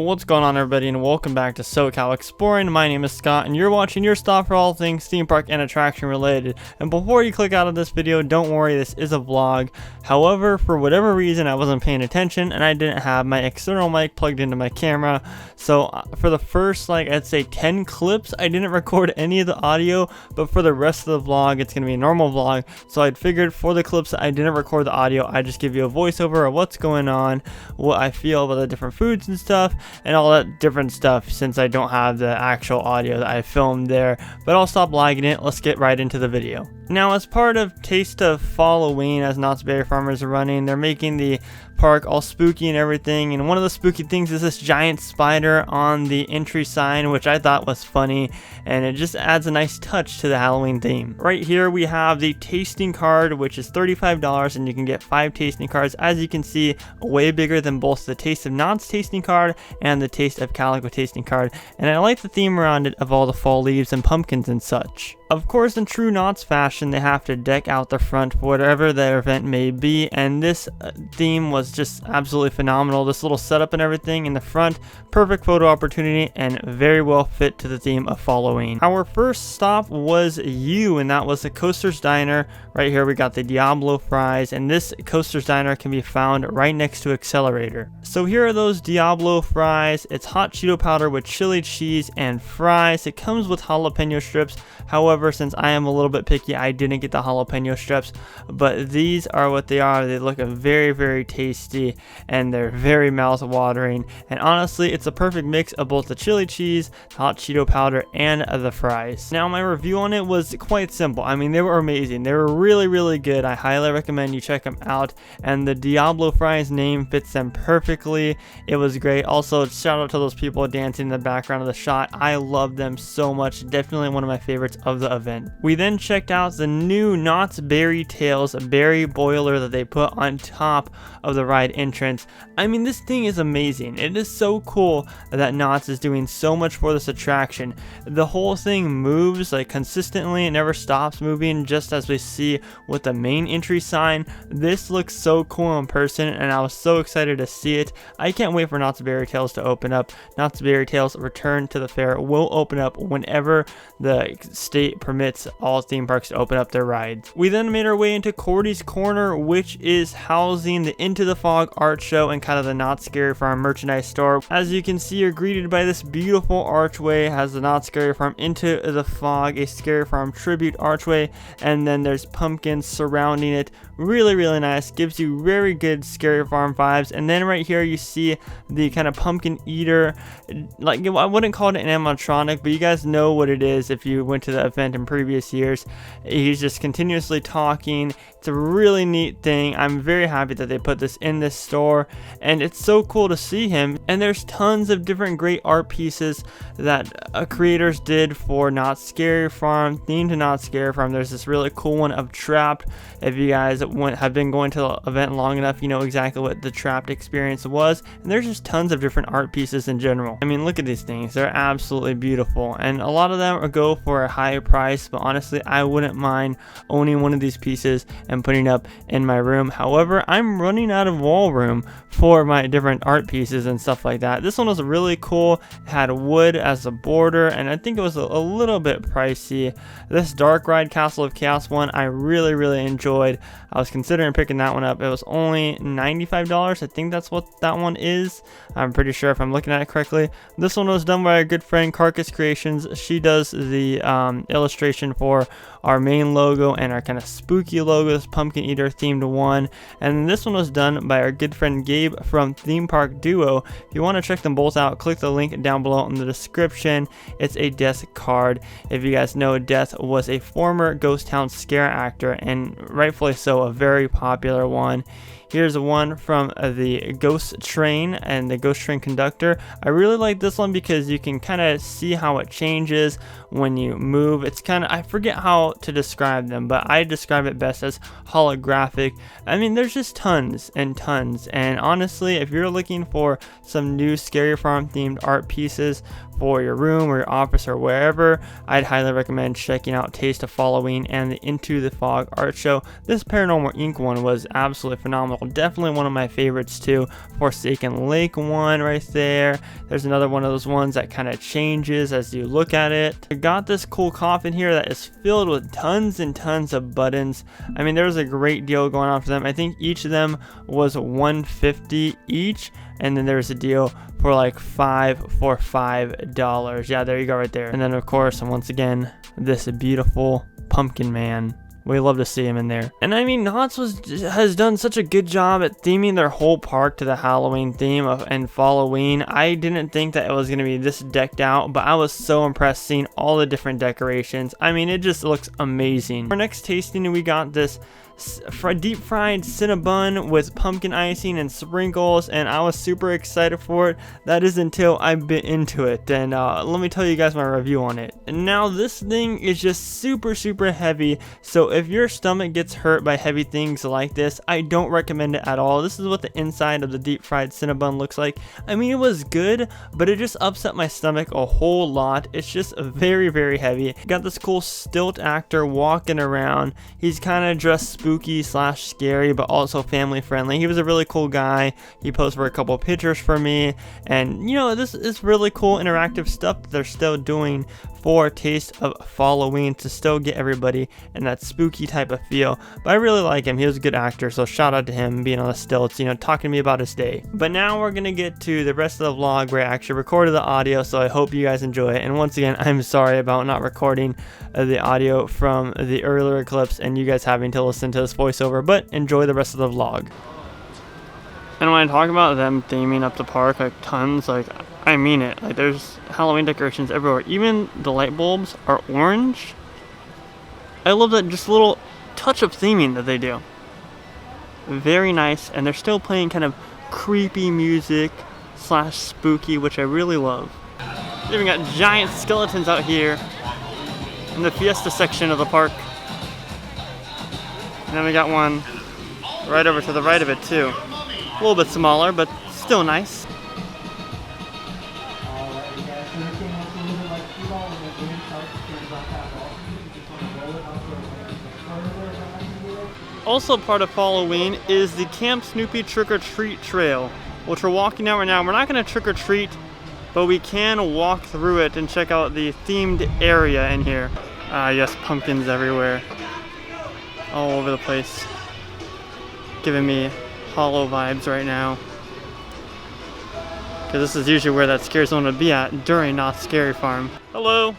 What's going on, everybody, and welcome back to SoCal Exploring. My name is Scott, and you're watching your stop for all things theme park and attraction related. And before you click out of this video, don't worry, this is a vlog. However, for whatever reason, I wasn't paying attention, and I didn't have my external mic plugged into my camera. So for the first, I'd say 10 clips, I didn't record any of the audio, but for the rest of the vlog, it's going to be a normal vlog. So I'd figured for the clips that I didn't record the audio, I'd just give you a voiceover of what's going on, what I feel about the different foods and stuff, and all that different stuff, since I don't have the actual audio that I filmed there. But I'll stop lagging it. Let's get right into the video. Now, as part of Taste of Halloween, as Knott's Berry Farm is running, they're making the park all spooky and everything, and one of the spooky things is this giant spider on the entry sign, which I thought was funny, and it just adds a nice touch to the Halloween theme. Right here we have the tasting card, which is $35, and you can get 5 tasting cards. As you can see, way bigger than both the Taste of Knott's tasting card and the Taste of Calico tasting card, and I like the theme around it of all the fall leaves and pumpkins and such. Of course, in true Knott's fashion, they have to deck out the front for whatever their event may be, and this theme was just absolutely phenomenal. This little setup and everything in the front, perfect photo opportunity, and very well fit to the theme of Halloween. Our first stop was and that was the Coaster's Diner. Right here we got the Diablo fries, and this Coaster's Diner can be found right next to Accelerator. So here are those Diablo fries. It's hot Cheeto powder with chili cheese and fries. It comes with jalapeno strips. However, since I am a little bit picky, I didn't get the jalapeno strips, but these are what they are. They look very, very tasty, and they're very mouth-watering, and honestly, it's a perfect mix of both the chili cheese, hot Cheeto powder, and the fries. Now, my review on it was quite simple. I mean, they were amazing. They were really, really good. I highly recommend you check them out, and the Diablo fries name fits them perfectly. It was great. Also, shout out to those people dancing in the background of the shot. I love them so much. Definitely one of my favorites of the event. We then checked out the new Knott's Berry Tales berry boiler that they put on top of the ride entrance. I mean, this thing is amazing. It is so cool that Knott's is doing so much for this attraction. The whole thing moves consistently. It never stops moving, just as we see with the main entry sign. This looks so cool in person, and I was so excited to see it. I can't wait for Knott's Berry Tales to open up. Knott's Berry Tales Return to the Fair will open up whenever the state permits all theme parks to open up their rides. We then made our way into Cordy's Corner, which is housing the Into the Fog art show and kind of the Knott's Scary Farm merchandise store. As you can see, you're greeted by this beautiful archway. It has the Knott's Scary Farm Into the Fog, a Scary Farm tribute archway, and then there's pumpkins surrounding it. Really, really nice. Gives you very good Scary Farm vibes. And then right here you see the kind of pumpkin eater. I wouldn't call it an animatronic, but you guys know what it is if you went to the event in previous years. He's just continuously talking. It's a really neat thing. I'm very happy that they put this in this store, and it's so cool to see him. And there's tons of different great art pieces that creators did for Knott's Scary Farm, themed to Knott's Scary Farm. There's this really cool one of Trapped. If you guys have been going to the event long enough, you know exactly what the Trapped experience was. And there's just tons of different art pieces in general. I mean, look at these things. They're absolutely beautiful, and a lot of them go for a high price, but honestly, I wouldn't mind owning one of these pieces and putting up in my room. However, I'm running out of wall room for my different art pieces and stuff like that. This one was really cool. It had wood as a border, and I think it was a little bit pricey. This Dark Ride Castle of Chaos one I really, really enjoyed. I was considering picking that one up. It was only $95. I think that's what that one is. I'm pretty sure if I'm looking at it correctly. This one was done by our good friend Carcass Creations. She does the illustration for our main logo and our kind of spooky logo, this pumpkin eater themed one. And this one was done by our good friend Gabe from Theme Park Duo. If you want to check them both out, click the link down below in the description. It's a Death card. If you guys know, Death was a former Ghost Town scare actor, and rightfully so, a very popular one. Here's one from the Ghost Train and the Ghost Train conductor. I really like this one because you can kind of see how it changes when you move. It's kind of, I forget how to describe them, but I describe it best as holographic. I mean, there's just tons and tons, and honestly, if you're looking for some new Scary Farm themed art pieces for your room or your office or wherever, I'd highly recommend checking out Taste of Halloween and the Into the Fog art show. This Paranormal Inc. one was absolutely phenomenal. Definitely one of my favorites too. Forsaken Lake one right there. There's another one of those ones that kind of changes as you look at it. I got this cool coffin here that is filled with tons and tons of buttons. I mean, there's a great deal going on for them. I think each of them was $150 each, and then there's a deal for like $5 Yeah, there you go right there. And then of course, and once again, this beautiful pumpkin man. We love to see him in there. And I mean, Knott's has done such a good job at theming their whole park to the Halloween theme and Halloween. I didn't think that it was going to be this decked out, but I was so impressed seeing all the different decorations. I mean, it just looks amazing. For next tasting, we got this deep fried Cinnabon with pumpkin icing and sprinkles, and I was super excited for it. That is until I bit into it, and let me tell you guys my review on it. And now this thing is just super heavy, so if your stomach gets hurt by heavy things like this, I don't recommend it at all. This is what the inside of the deep fried Cinnabon looks like. I mean, it was good, but it just upset my stomach a whole lot. It's just very heavy. Got this cool stilt actor walking around. He's kind of dressed spooky / scary, but also family friendly. He was a really cool guy. He posed for a couple pictures for me, and you know, this is really cool interactive stuff that they're still doing for Taste of Halloween to still get everybody in that spooky type of feel. But I really like him. He was a good actor, so shout out to him being on the stilts, you know, talking to me about his day. But now we're gonna get to the rest of the vlog where I actually recorded the audio, so I hope you guys enjoy it. And once again, I'm sorry about not recording the audio from the earlier clips and you guys having to listen to this voiceover, but enjoy the rest of the vlog. And when I talk about them theming up the park like tons, like I mean it. Like there's Halloween decorations everywhere. Even the light bulbs are orange. I love that just little touch of theming that they do. Very nice, and they're still playing kind of creepy music / spooky, which I really love. They even got giant skeletons out here in the Fiesta section of the park. And then we got one right over to the right of it too. A little bit smaller, but still nice. Also part of Halloween is the Camp Snoopy trick-or-treat trail, which we're walking down right now. We're not going to trick-or-treat, but we can walk through it and check out the themed area in here. Yes, pumpkins everywhere. All over the place. Giving me hollow vibes right now. Because this is usually where that scary zone would be at during Knott's Scary Farm. Hello.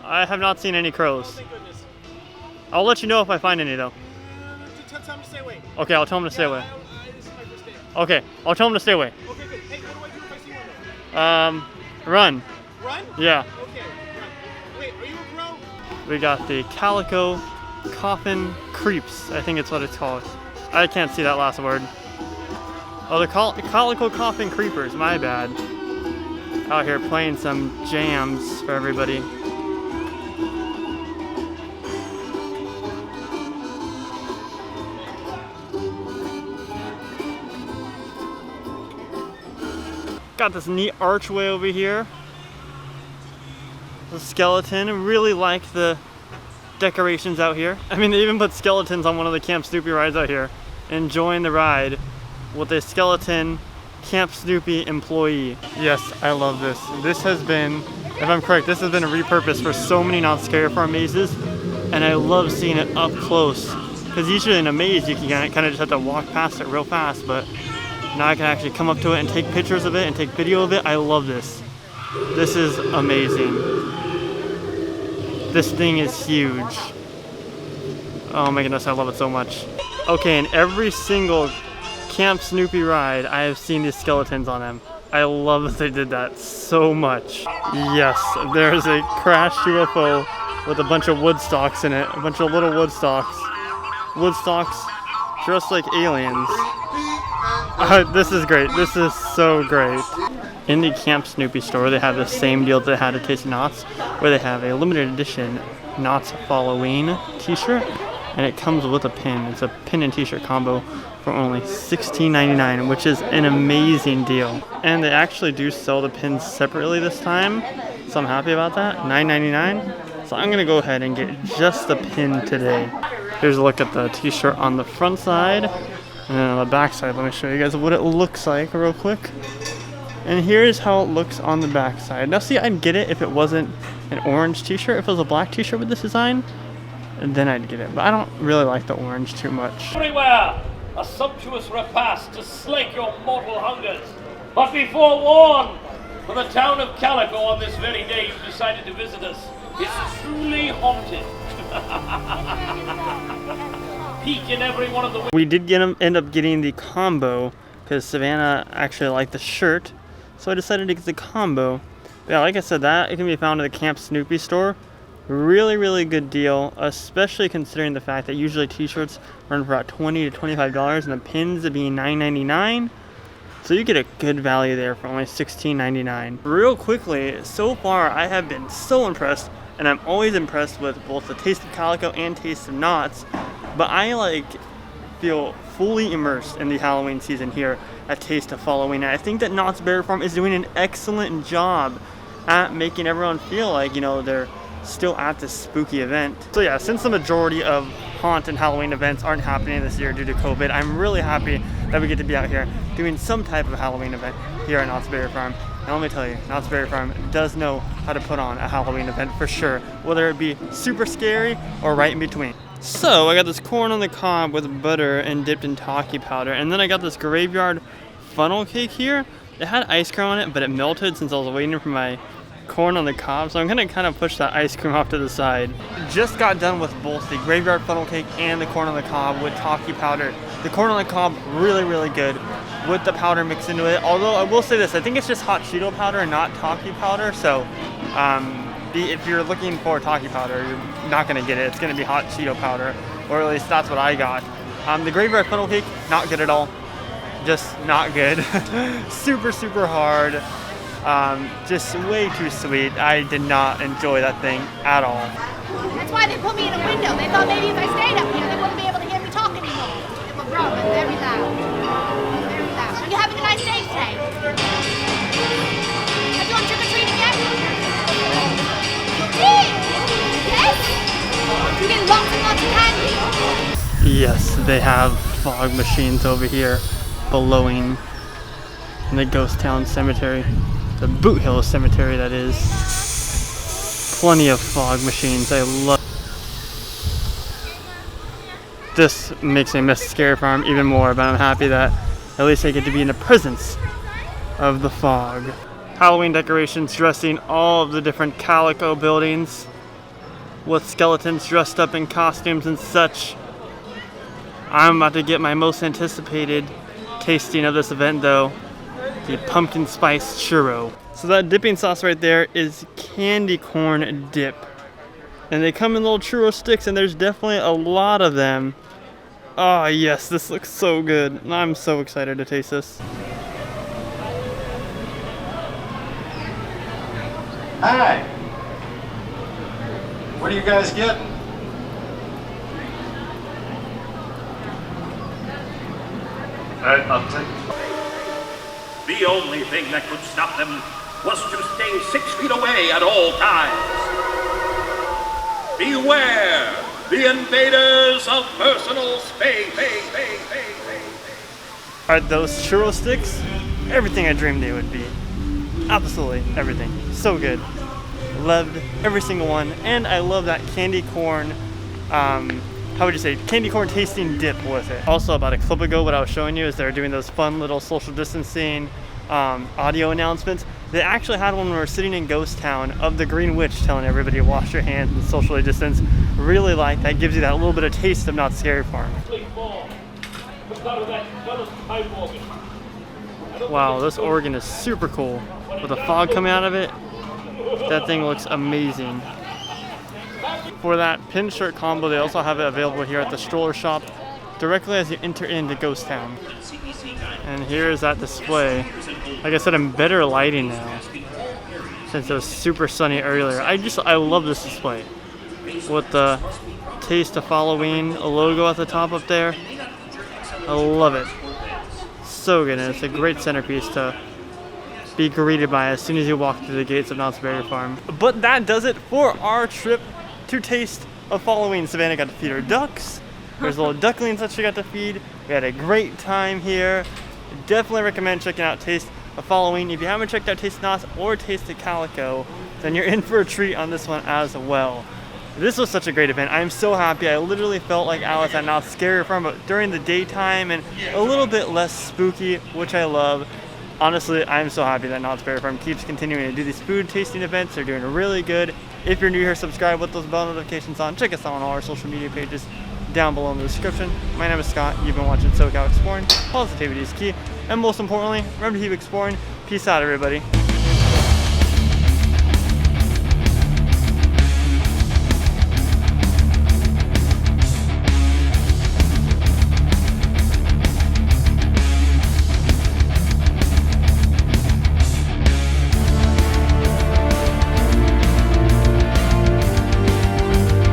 I have not seen any crows. I'll let you know if I find any though. Tell him to stay away. Okay, I'll tell him to stay away. This is my first day. Okay, I'll tell him to stay away. Okay, good. Hey, what do I do if I see one though? Run. Run? Yeah. Okay, run. Wait, are you a crow? We got the Calico Coffin Creeps, I think it's what it's called. I can't see that last word. Oh, the Calico Coffin Creepers, my bad. Out here playing some jams for everybody. Got this neat archway over here. The skeleton. I really like the decorations out here. I mean, they even put skeletons on one of the Camp Snoopy rides out here. Enjoying the ride with a skeleton Camp Snoopy employee. Yes, I love this. This has been, if I'm correct, this has been repurposed for so many Knott's Scary Farm mazes, and I love seeing it up close. Because usually in a maze, you can kind of just have to walk past it real fast, but now I can actually come up to it and take pictures of it and take video of it. I love this. This is amazing. This thing is huge. Oh my goodness, I love it so much. Okay, in every single Camp Snoopy ride, I have seen these skeletons on them. I love that they did that so much. Yes, there's a crashed UFO with a bunch of wood stalks in it. A bunch of little wood stalks. Wood stalks dressed like aliens. This is great. This is so great. In the Camp Snoopy store, they have the same deal that they had at Taste of Knott's, where they have a limited edition Knott's Halloween t-shirt, and it comes with a pin. It's a pin and t-shirt combo for only $16.99, which is an amazing deal. And they actually do sell the pins separately this time, so I'm happy about that. $9.99. So I'm gonna go ahead and get just the pin today. Here's a look at the t-shirt on the front side, and then on the back side, let me show you guys what it looks like real quick. And here's how it looks on the back side. Now see, I'd get it if it wasn't an orange t-shirt. If it was a black t-shirt with this design, then I'd get it. But I don't really like the orange too much. Everywhere, a sumptuous repast to slake your mortal hungers. But be forewarned, for the town of Calico on this very day you decided to visit us is truly haunted. Peek in every one of the... We did end up getting the combo because Savannah actually liked the shirt, so I decided to get the combo. But yeah, like I said, that it can be found at the Camp Snoopy store. Really good deal, especially considering the fact that usually t-shirts run for about $20 to $25 and the pins are being $9.99. So you get a good value there for only $16.99. Real quickly, so far I have been so impressed, and I'm always impressed with both the Taste of Calico and Taste of Knott's, but I feel fully immersed in the Halloween season here at Taste of Halloween. And I think that Knott's Berry Farm is doing an excellent job at making everyone feel like, you know, they're still at this spooky event. So yeah, since the majority of haunt and Halloween events aren't happening this year due to COVID, I'm really happy that we get to be out here doing some type of Halloween event here at Knott's Berry Farm. And let me tell you, Knott's Berry Farm does know how to put on a Halloween event for sure, whether it be super scary or right in between. So I got this corn on the cob with butter and dipped in talkie powder, and then I got this graveyard funnel cake here. It had ice cream on it, but it melted since I was waiting for my corn on the cob, so I'm gonna kind of push that ice cream off to the side. Just got done with both the graveyard funnel cake and the corn on the cob with talkie powder. The corn on the cob really good with the powder mixed into it, although I will say this, I think it's just hot Cheeto powder and not talkie powder, so if you're looking for talkie powder, you're not gonna get it. It's gonna be hot Cheeto powder, or at least that's what I got. The graveyard funnel cake, not good at all. Just not good. super hard. Just way too sweet. I did not enjoy that thing at all. That's why they put me in a window. They thought maybe if I stayed up here, they wouldn't be able to hear me talk anymore. It was wrong, but very loud. Very loud. Are you having a nice day today? Have you gone trick-or-treating yet? Yes? You get lots and lots of candy. Yes, they have fog machines over here, blowing in the Ghost Town Cemetery. The Boot Hill Cemetery, that is. Plenty of fog machines. I love. This makes me miss Scary Farm even more, but I'm happy that at least I get to be in the presence of the fog. Halloween decorations dressing all of the different Calico buildings with skeletons dressed up in costumes and such. I'm about to get my most anticipated tasting of this event though. The pumpkin spice churro. So that dipping sauce right there is candy corn dip. And they come in little churro sticks, and there's definitely a lot of them. Oh yes, this looks so good. I'm so excited to taste this. Hi! What are you guys getting? Nothing. The only thing that could stop them was to stay 6 feet away at all times. Beware the invaders of personal space. Are those churro sticks? Everything I dreamed they would be. Absolutely everything. So good. Loved every single one. And I love that candy corn, how would you say, candy corn tasting dip with it. Also, about a clip ago, what I was showing you is they're doing those fun little social distancing audio announcements. They actually had one when we were sitting in Ghost Town of the Green Witch telling everybody to wash your hands and socially distance. Really like that. Gives you that little bit of taste of Knott's Scary Farm. Wow, this organ is super cool. With the fog coming out of it, that thing looks amazing. For that pin shirt combo, they also have it available here at the stroller shop directly as you enter into Ghost Town. And here's that display. Like I said, in better lighting now since it was super sunny earlier. I love this display with the Taste of Halloween logo at the top up there. I love it. So good, and it's a great centerpiece to be greeted by as soon as you walk through the gates of Knott's Berry Farm. But that does it for our trip to Taste of Halloween. Savannah got to feed her ducks. There's little ducklings that she got to feed. We had a great time here. Definitely recommend checking out Taste of Halloween. If you haven't checked out Taste of Knott's or Taste of Calico, then you're in for a treat on this one as well. This was such a great event. I'm so happy. I literally felt like I was at Knott's Scary Farm, but during the daytime and a little bit less spooky, which I love. Honestly, I'm so happy that Knott's Berry Farm keeps continuing to do these food tasting events. They're doing really good. If you're new here, subscribe with those bell notifications on. Check us out on all our social media pages down below in the description. My name is Scott. You've been watching SoCal Exploring. Positivity is key. And most importantly, remember to keep exploring. Peace out, everybody.